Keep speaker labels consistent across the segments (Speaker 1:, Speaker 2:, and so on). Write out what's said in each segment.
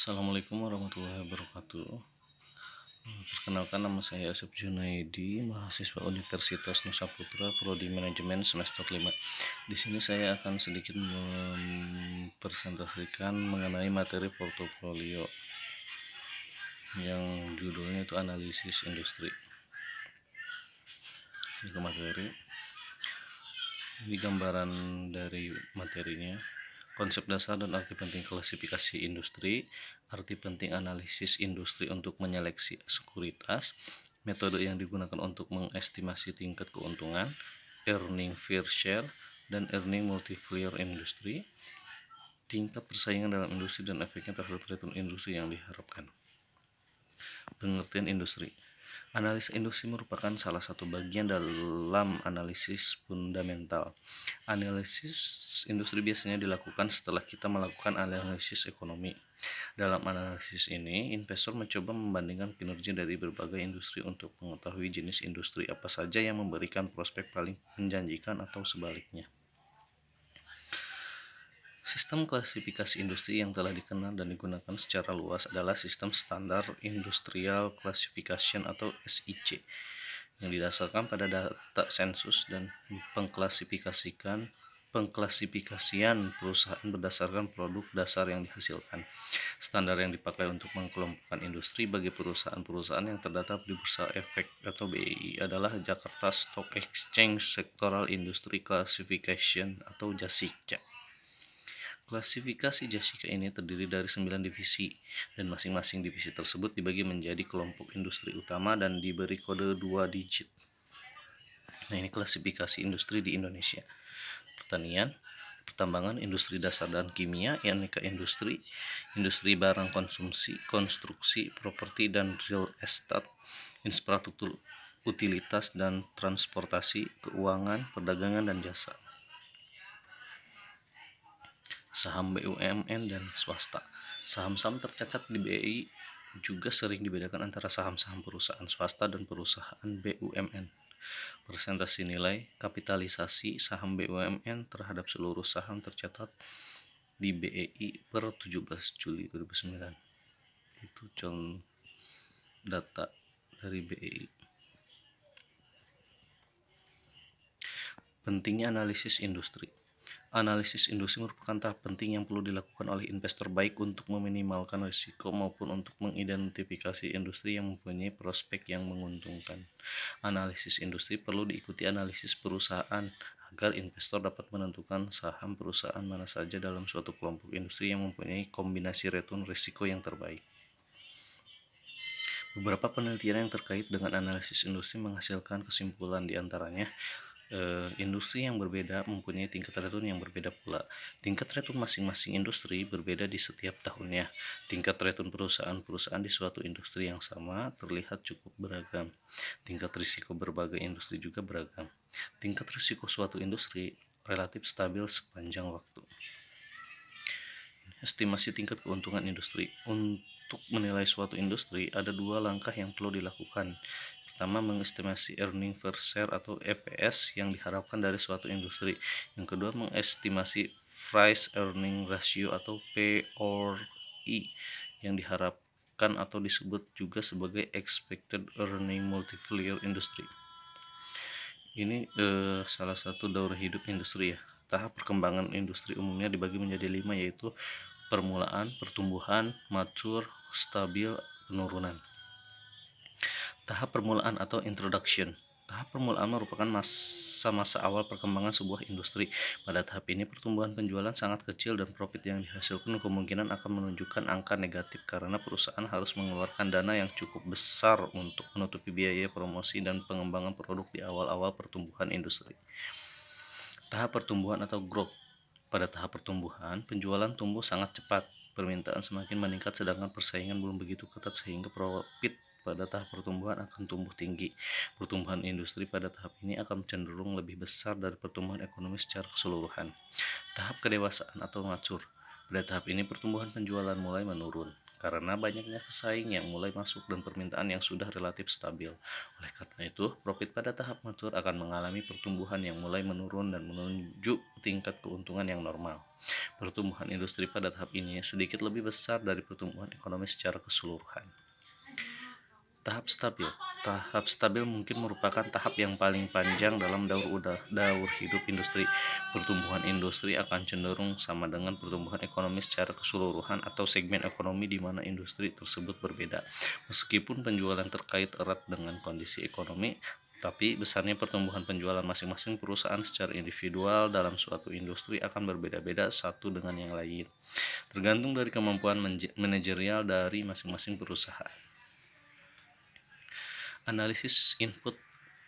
Speaker 1: Assalamualaikum warahmatullahi wabarakatuh. Perkenalkan, nama saya Asep Junaidi, mahasiswa Universitas Nusa Putra, Prodi Manajemen semester 5. Di sini saya akan sedikit mempresentasikan mengenai materi portofolio yang judulnya itu analisis industri. Ini materi. Ini gambaran dari materinya. Konsep dasar dan arti penting klasifikasi industri, arti penting analisis industri untuk menyeleksi sekuritas, metode yang digunakan untuk mengestimasi tingkat keuntungan, earning per share, dan earning multiplier industri, tingkat persaingan dalam industri dan efeknya terhadap return industri yang diharapkan. Pengertian industri. Analisa industri merupakan salah satu bagian dalam analisis fundamental. Analisis industri biasanya dilakukan setelah kita melakukan analisis ekonomi. Dalam analisis ini, investor mencoba membandingkan kinerja dari berbagai industri untuk mengetahui jenis industri apa saja yang memberikan prospek paling menjanjikan atau sebaliknya. Sistem klasifikasi industri yang telah dikenal dan digunakan secara luas adalah sistem Standard Industrial Classification atau SIC yang didasarkan pada data sensus dan pengklasifikasian perusahaan berdasarkan produk dasar yang dihasilkan. Standar yang dipakai untuk mengelompokkan industri bagi perusahaan-perusahaan yang terdaftar di Bursa Efek atau BEI adalah Jakarta Stock Exchange Sectoral Industry Classification atau JASICA. Klasifikasi JASICA ini terdiri dari 9 divisi, dan masing-masing divisi tersebut dibagi menjadi kelompok industri utama dan diberi kode 2 digit. Nah, ini klasifikasi industri di Indonesia. Pertanian, pertambangan, industri dasar dan kimia, aneka industri, industri barang konsumsi, konstruksi, properti dan real estate, infrastruktur, utilitas dan transportasi, keuangan, perdagangan dan jasa. Saham BUMN dan swasta. Saham-saham tercatat di BI juga sering dibedakan antara saham-saham perusahaan swasta dan perusahaan BUMN. Persentase nilai kapitalisasi saham BUMN terhadap seluruh saham tercatat di BEI per 17 Juli 2009. Itu contoh data dari BEI. Pentingnya analisis industri. Analisis industri merupakan tahap penting yang perlu dilakukan oleh investor baik untuk meminimalkan risiko maupun untuk mengidentifikasi industri yang mempunyai prospek yang menguntungkan. Analisis industri perlu diikuti analisis perusahaan agar investor dapat menentukan saham perusahaan mana saja dalam suatu kelompok industri yang mempunyai kombinasi return risiko yang terbaik. Beberapa penelitian yang terkait dengan analisis industri menghasilkan kesimpulan diantaranya industri yang berbeda mempunyai tingkat return yang berbeda pula. Tingkat return masing-masing industri berbeda di setiap tahunnya. Tingkat return perusahaan-perusahaan di suatu industri yang sama terlihat cukup beragam. Tingkat risiko berbagai industri juga beragam. Tingkat risiko suatu industri relatif stabil sepanjang waktu. Estimasi tingkat keuntungan industri. Untuk menilai suatu industri, ada dua langkah yang perlu dilakukan. Pertama, mengestimasi earning per share atau EPS yang diharapkan dari suatu industri. Yang kedua, mengestimasi price earning ratio atau PORI yang diharapkan atau disebut juga sebagai expected earning multiplier industry. Ini salah satu daur hidup industri ya. Tahap perkembangan industri umumnya dibagi menjadi 5, yaitu permulaan, pertumbuhan, mature, stabil, penurunan. Tahap permulaan atau introduction. Tahap permulaan merupakan masa awal perkembangan sebuah industri. Pada tahap ini pertumbuhan penjualan sangat kecil dan profit yang dihasilkan kemungkinan akan menunjukkan angka negatif karena perusahaan harus mengeluarkan dana yang cukup besar untuk menutupi biaya promosi dan pengembangan produk di awal-awal pertumbuhan industri. Tahap pertumbuhan atau growth. Pada tahap pertumbuhan, penjualan tumbuh sangat cepat, permintaan semakin meningkat sedangkan persaingan belum begitu ketat sehingga profit pada tahap pertumbuhan akan tumbuh tinggi. Pertumbuhan industri pada tahap ini akan cenderung lebih besar dari pertumbuhan ekonomi secara keseluruhan. Tahap kedewasaan atau mature. Pada tahap ini pertumbuhan penjualan mulai menurun karena banyaknya pesaing yang mulai masuk dan permintaan yang sudah relatif stabil. Oleh karena itu, profit pada tahap matur akan mengalami pertumbuhan yang mulai menurun dan menuju tingkat keuntungan yang normal. Pertumbuhan industri pada tahap ini sedikit lebih besar dari pertumbuhan ekonomi secara keseluruhan. Tahap stabil. Tahap stabil mungkin merupakan tahap yang paling panjang dalam daur hidup industri. Pertumbuhan industri akan cenderung sama dengan pertumbuhan ekonomi secara keseluruhan atau segmen ekonomi di mana industri tersebut berbeda. Meskipun penjualan terkait erat dengan kondisi ekonomi, tapi besarnya pertumbuhan penjualan masing-masing perusahaan secara individual dalam suatu industri akan berbeda-beda satu dengan yang lain, tergantung dari kemampuan manajerial dari masing-masing perusahaan. Analisis input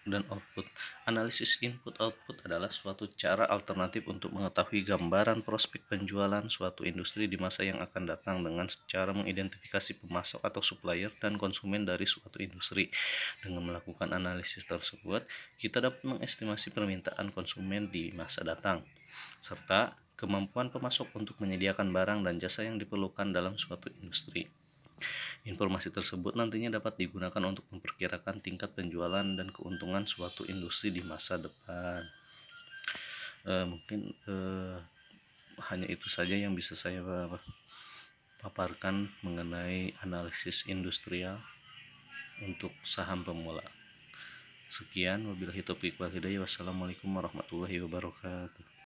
Speaker 1: dan output. Analisis input-output adalah suatu cara alternatif untuk mengetahui gambaran prospek penjualan suatu industri di masa yang akan datang dengan cara mengidentifikasi pemasok atau supplier dan konsumen dari suatu industri. Dengan melakukan analisis tersebut, kita dapat mengestimasi permintaan konsumen di masa datang, serta kemampuan pemasok untuk menyediakan barang dan jasa yang diperlukan dalam suatu industri. Informasi tersebut nantinya dapat digunakan untuk memperkirakan tingkat penjualan dan keuntungan suatu industri di masa depan. Mungkin hanya itu saja yang bisa saya paparkan mengenai analisis industrial untuk saham pemula. Sekian, wabillahi taufiq wal hidayah. Wassalamualaikum warahmatullahi wabarakatuh.